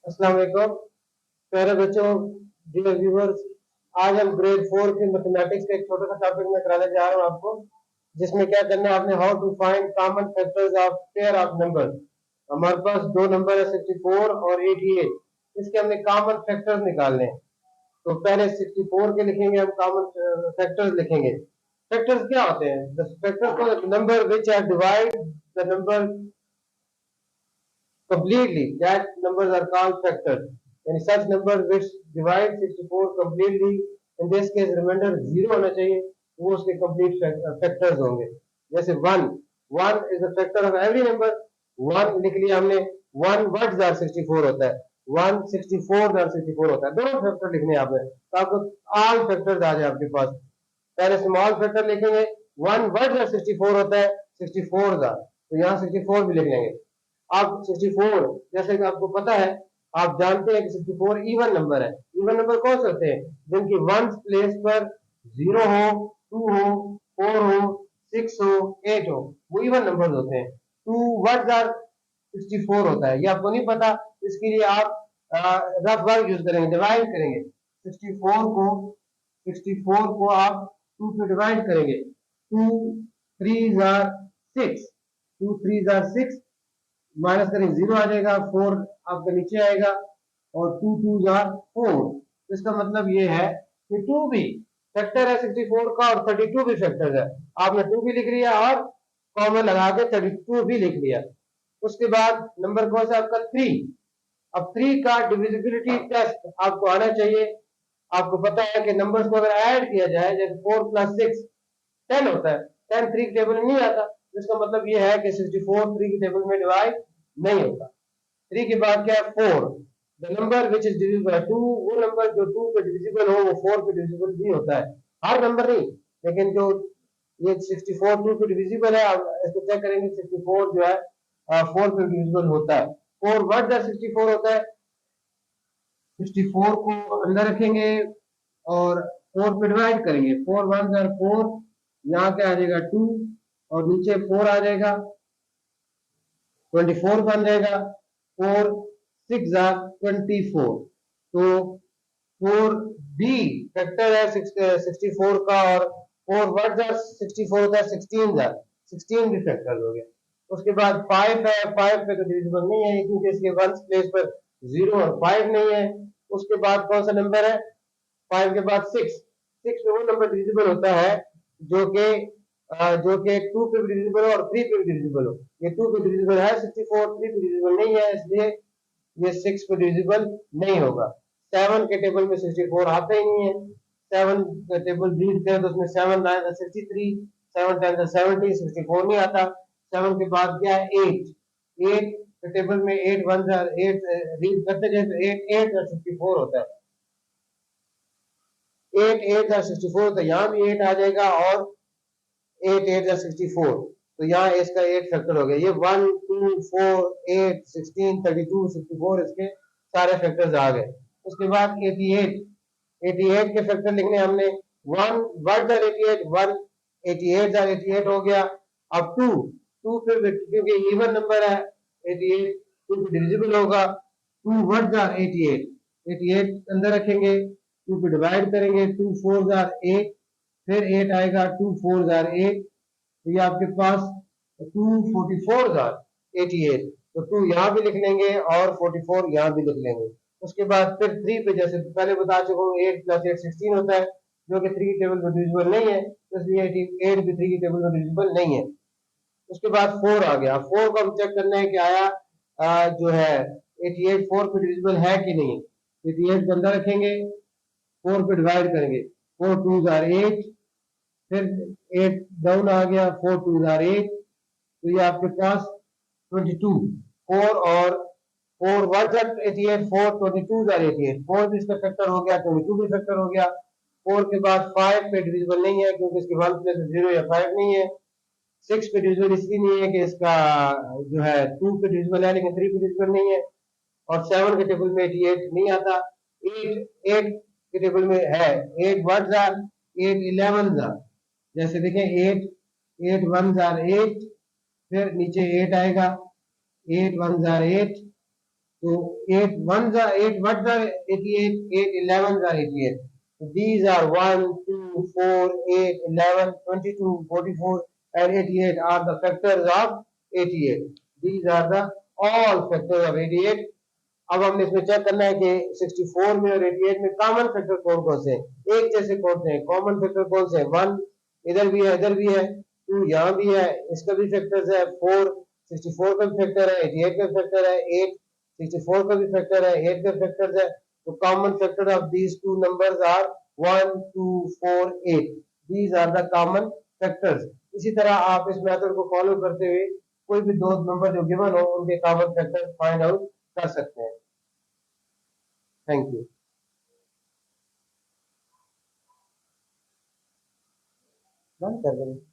अस्सलाम वालेकुम प्यारे बच्चों, डियर व्यूअर्स। आज हम ग्रेड 4 के मैथमेटिक्स का एक छोटा सा टॉपिक में कराने जा रहा हूँ आपको, जिसमें क्या करना है आपने, how to find common factors of pair of number. हमारे पास दो नंबर है 64 और 88। इसके हमने कॉमन फैक्टर्स निकालने हैं। तो पहले 64 के लिखेंगे, हम कॉमन फैक्टर्स लिखेंगे। फैक्टर्स क्या होते हैं? द फैक्टर्स को number which are divide the number completely, that numbers are called factors. And such number which divide 64 completely, in this case remainder 0 होना चाहिए, वो उसके complete factors होंगे। जैसे 1, 1 is the factor of every number। 1 लिख लिया हमने, 1 वर्ड जार 64 होता है, 1 64 जार 64 होता है। दोनों फैक्टर लिखने हैं आपने, तो आपको ऑल फैक्टर्स आ जाए आपके पास। पहले स्मॉल फैक्टर लिखेंगे, 1 वर्ड जार 64 होता है, 64 जार, तो यहाँ 64 भी लिख लेंगे। अब 64, जैसे कि आपको पता है, आप जानते हैं कि 64 इवन नंबर है। इवन नंबर कौन से होते हैं? जिनकी वंस प्लेस पर 0 हो, 2 हो, 4 हो, 6 हो, 8 हो, वो इवन नंबर होते हैं। 2 वर्ड आर 64 होता है, ये आपको नहीं पता, इसके लिए आप रफ वर्क यूज करेंगे, डिवाइड करेंगे। 64 को आप 2 से डिवाइड करेंगे। 2 3 आर 6, 2 3 आर 6, माइनस करेंगे 0 आ जाएगा, 4 आपका नीचे आएगा, और 2 2 जार 4। इसका मतलब ये है कि 2 भी फैक्टर है 64 का, और 32 भी फैक्टर है। आपने 2 भी लिख लिया और कॉमन लगा के 32 भी लिख लिया। उसके बाद नंबर कौन सा आपका? 3। अब 3 का डिविजिबिलिटी टेस्ट आपको आना चाहिए। आपको पता है कि नंबर्स को अगर ऐड किया जाए, जैसे 4 + 6 10 होता है, 10 3 के टेबल में नहीं आता। इसका मतलब ये है कि 64 3 के टेबल में डिवाइड नहीं होता। 3 के बाद क्या है? 4। The number which is divisible by 2, वो नंबर जो 2 पे डिविजिबल हो वो 4 पे डिविजिबल भी होता है। हर नंबर नहीं, लेकिन जो ये 64 2 पे डिविजिबल है, आप इसको चेक करेंगे, 64 जो है 4 पे डिविजिबल होता है। 4 वर्ड 64 होता है। 64 को अंदर रखेंगे और 4 पे डिवाइड करेंगे। 4 1 4, यहाँ क्या आ जाएगा? 2, और नीचे 4 आ जाएगा, 24 बन जाएगा। 4 6 24, तो 4 बी फैक्टर है 64 का, और 4 वर्ड 64 होता है, 16 भी फैक्टर हो गया। उसके बाद 5 है, 5 पे तो डिविजिबल नहीं है क्योंकि इसके वंस प्लेस पर 0 और 5 नहीं है। उसके बाद कौन सा नंबर है? 5 के बाद 6। 6 पे वो नंबर डिविजिबल होता है जो कि 2 पे डिविजिबल हो और 3 पे डिविजिबल हो। ये 2 पे डिविजिबल है 64, 3 पे डिविजिबल नहीं है, इसलिए ये 6 पे डिविजिबल नहीं होगा। 7 के टेबल में 64 आता ही नहीं है। 7 का टेबल रीड करें तो उसमें 7 9 63, 7 10 70, 64 नहीं आता। 7 के बाद क्या है? 8। 8 के टेबल में 8 1 8 रीड करते जाए तो 8 8 और 64 होता है। 8 8 और 64 तो यहाँ भी 8 आ जाएगा, और 8 8 या 64, तो यहाँ इसका 8 फैक्टर हो गया। ये 1 2 4 8 16 32 64 इसके सारे फैक्टर्स आ गए। उसके बाद 88, 88 के फैक्टर लिखने हमने। 1 वर्ड 88, 1 88 88 हो गया। अब 2 2 फिर क्योंकि इवन नंबर है 88, 2 डिविजिबल होगा। 2 वर्ड 88, 88 अंदर रखेंगे, 2 पे डिवाइड करेंगे, 2 4 8, फिर 8 आएगा, 2 4 8, तो ये आपके पास 2 44 88, तो 2 यहाँ भी लिख लेंगे और 44 यहाँ भी लिख लेंगे। उसके बाद फिर 3 पे, जैसे पहले बता चुका हूँ, 8 + 8 16 होता है, जो कि 3 के टेबल में डिविजिबल नहीं है, इसलिए 8 भी 3 के टेबल में डिविजिबल नहीं है। उसके बाद 4 आ गया। 4 को हम चेक करना है कि आया जो है 88 4 पे डिविजिबल है कि नहीं। 88 को अंदर रखेंगे, 4 पे डिवाइड करेंगे, 4 2 8, फिर 8 डाउन आ गया, 4 2 8, तो ये आपके पास 22। 4 और 4 1 88, 4 22 88, 4 भी इसका फैक्टर हो गया, 22 भी फैक्टर हो गया। 4 के बाद 5 पे डिविजिबल नहीं है क्योंकि इसके 1 प्लेस 0 या 5 नहीं है। 6 पे डिविजिबल इसलिए नहीं है कि इसका जो है 2 पे डिविजिबल है लेकिन 3 पे डिविजिबल नहीं है। और 7 के टेबल में 88 नहीं आता। 8 8 के टेबल में है, 8 1 8 11 जैसे देखें, 8 8 1 8, फिर नीचे 8 आएगा, 8 1 8, So 8 ones are 8 ones are 88, 8 elevens are 88. So these are 1, 2, 4, 8, 11, 22, 44 and 88 are the factors of 88. These are the all factors of 88. अब हमने इसमें चेक करना है कि 64 में और 88 में कॉमन फैक्टर कौन कौन से हैं, एक जैसे कौन से हैं, कॉमन फैक्टर कौन से हैं, 1 इधर भी है, इधर भी है, 2 यहाँ भी है, इसका भी फैक्टर्स है, 4 64 का भी फैक्टर है, 88 का फैक्टर है, 8 64 का भी फैक्टर है, 8 का फैक्टर है। तो common factor of these two numbers are 1 2 4 8। These are the common factors. इसी तरह आप इस मेथड को फॉलो करते हुए कोई भी दो नंबर जो गिवन हो उनके कॉमन फैक्टर फाइंड आउट कर सकते हैं। Thank you. बंद कर देंगे।